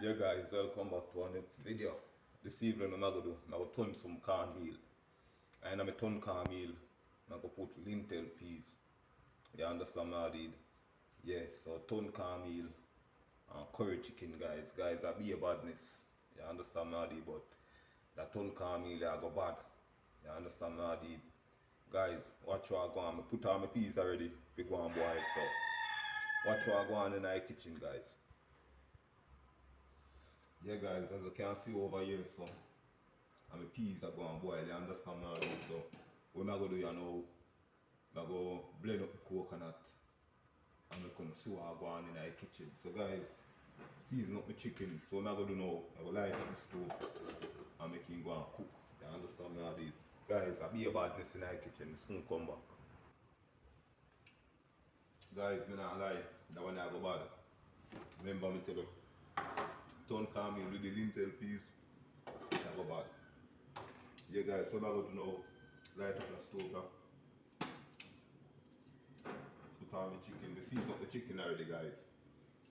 Yeah guys, welcome back to our next video. This evening I'm gonna turn some cornmeal. And I'm gonna turn cornmeal, I'm gonna put lintel peas. You understand what I did? Yeah, so turn cornmeal and curry chicken guys. Guys, I be a badness. You understand what I did? But that turn cornmeal I go bad. You understand what I did? Guys, watch what I go on. I put on my peas already if you go on boil. So watch what I go on in the kitchen guys. Yeah guys, as you can see over here, so and my peas are going to boil, you understand now? So what I'm going to do, you know, I'm going to blend up the coconut and I'm going to see what I go on in the kitchen. So guys, season up my chicken. So what I'm going to do now, I'm going to light up the stove and make it go and cook. You understand now? Guys, I'll be a badness in the kitchen, soon come back. Guys, I'm not lie, that one I go bad. Remember me tell you, turn cornmeal with the lintel peas, that go bad. Yeah guys, so I'm going to now light up the stove now. Put on the chicken, we season up the chicken already guys.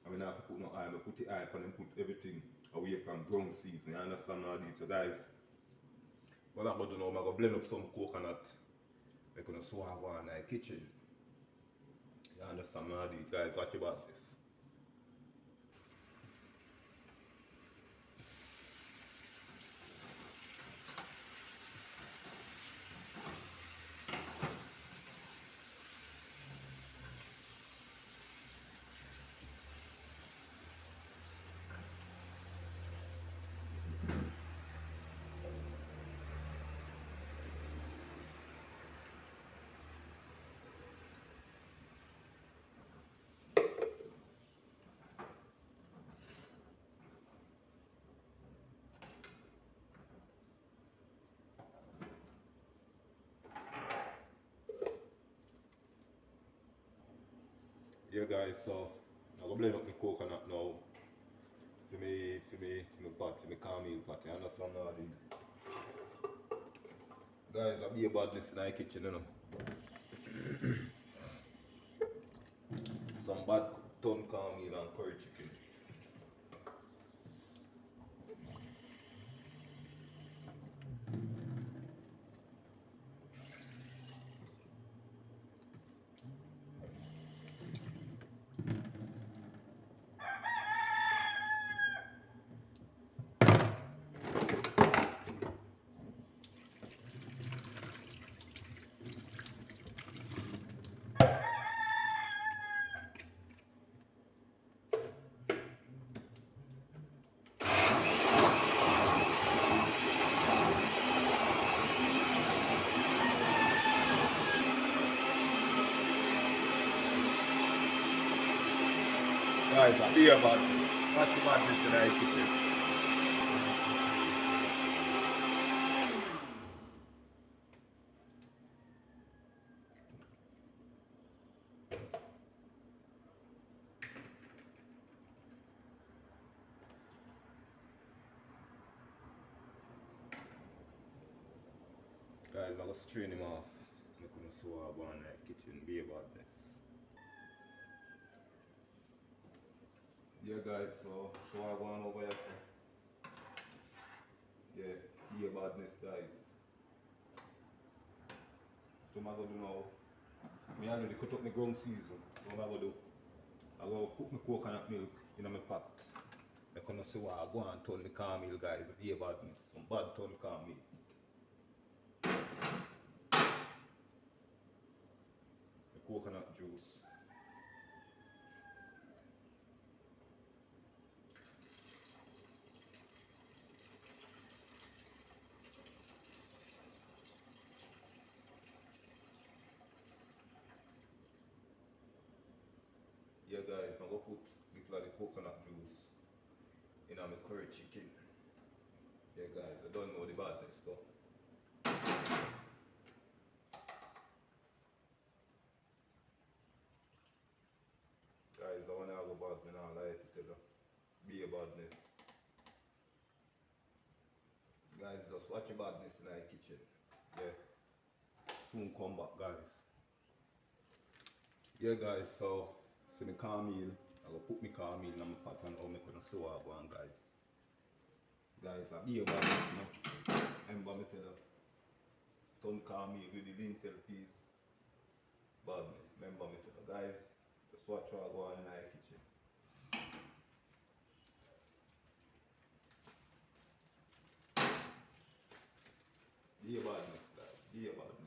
I mean I have to put no oil, I put the oil and put everything away from ground season, you understand how I did? So guys, what I'm going to do now, I'm going to blend up some coconut. I'm going to swab on in the kitchen. You understand how I did? Guys, watch about this. Yeah guys, so I'm going to blend up the coconut now for me pot, for me cornmeal pot, you understand how I did? Guys, I'll be a badness in the kitchen, you know. Some bad turn cornmeal and curry chicken. Guys, I'll be a badness. Watch the badness in the kitchen. Guys, I'm going to strain him off. I'm going to swab on in the kitchen. Be a badness. Yeah guys, so I go on over here. Yeah, be a badness guys. So I'm going to do now, I already cut up my ground season. So what I'm going to do, I'm going to put my coconut milk in my pot. I'm going to see what I go and turn the cornmeal guys. Be a badness, some bad turn cornmeal. The coconut juice. Yeah guys, I'm going to put the coconut juice in my curry chicken. Yeah guys, I don't know the badness though. Guys, I want to go bad, I don't like it, you know. Be a badness. Guys, just watch your badness in the kitchen. Yeah. Soon come back guys. Yeah guys, so see the cornmeal. I will put my cornmeal in my pot and I'll make a sew on guys. Guys, I be about it, you know. Remember me tell you, ton cornmeal with the lintel peas. Badness. Remember me tell you, guys, just watch what I go on in my kitchen. Be a badness, guys. Be a badness.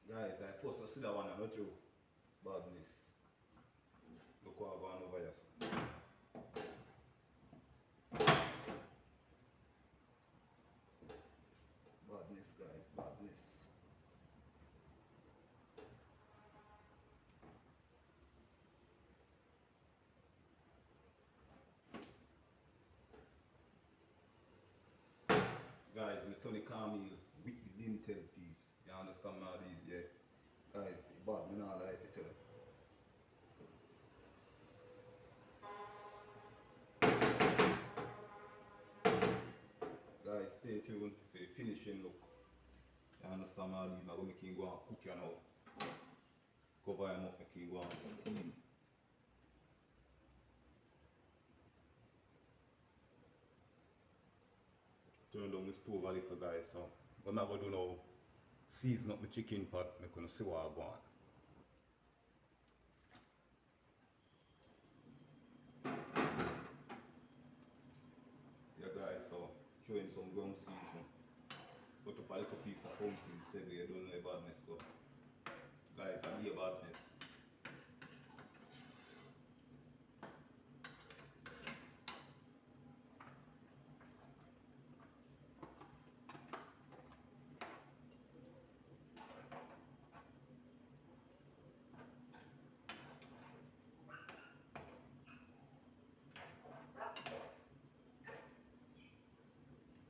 Guys, I first I see that one, I'm not you. Badness. Look what I'm going over here. Badness, guys, badness. Guys, me Tony Carmel with the lintel piece. You understand my deal, yeah? Guys, bad, me not like it tell you. Guys, stay tuned for the finishing look. You understand my deal? I'm going to go and cook you now. Cover him up, make him go and steam. Turn down my stove a little, guys, so what I'm going to do now, season up my chicken pot, I'm going to see what I go on. Yeah guys, so showing some ground season. Put up a little piece of pumpkin, say we don't know badness go. Guys, I hear badness.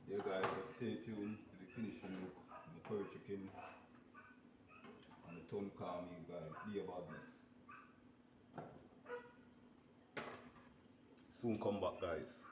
Yeah guys, so stay tuned to the finishing look. The curry chicken and the ton carmine, guys. Be about this. Soon come back, guys.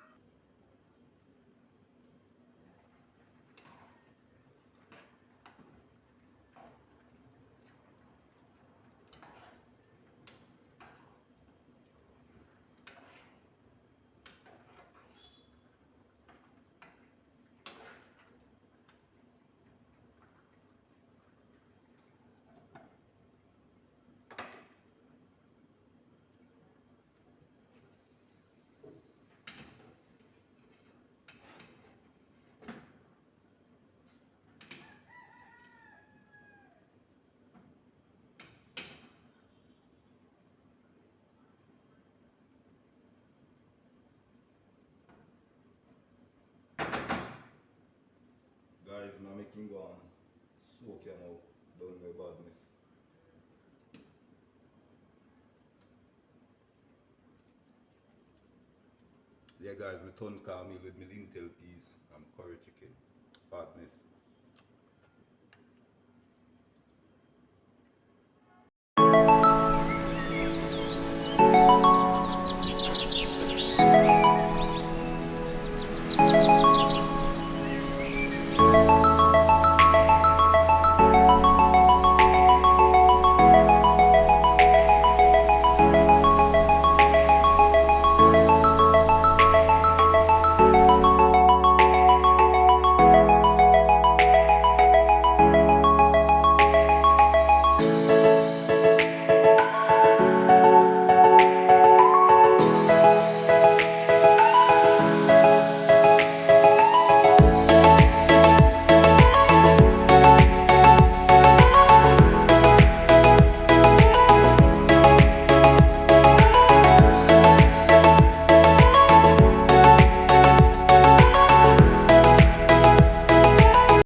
Guys, I'm making go on soak you now. Don't know badness. Yeah guys, my ton carmine with my lintel peas and curry chicken. Badness.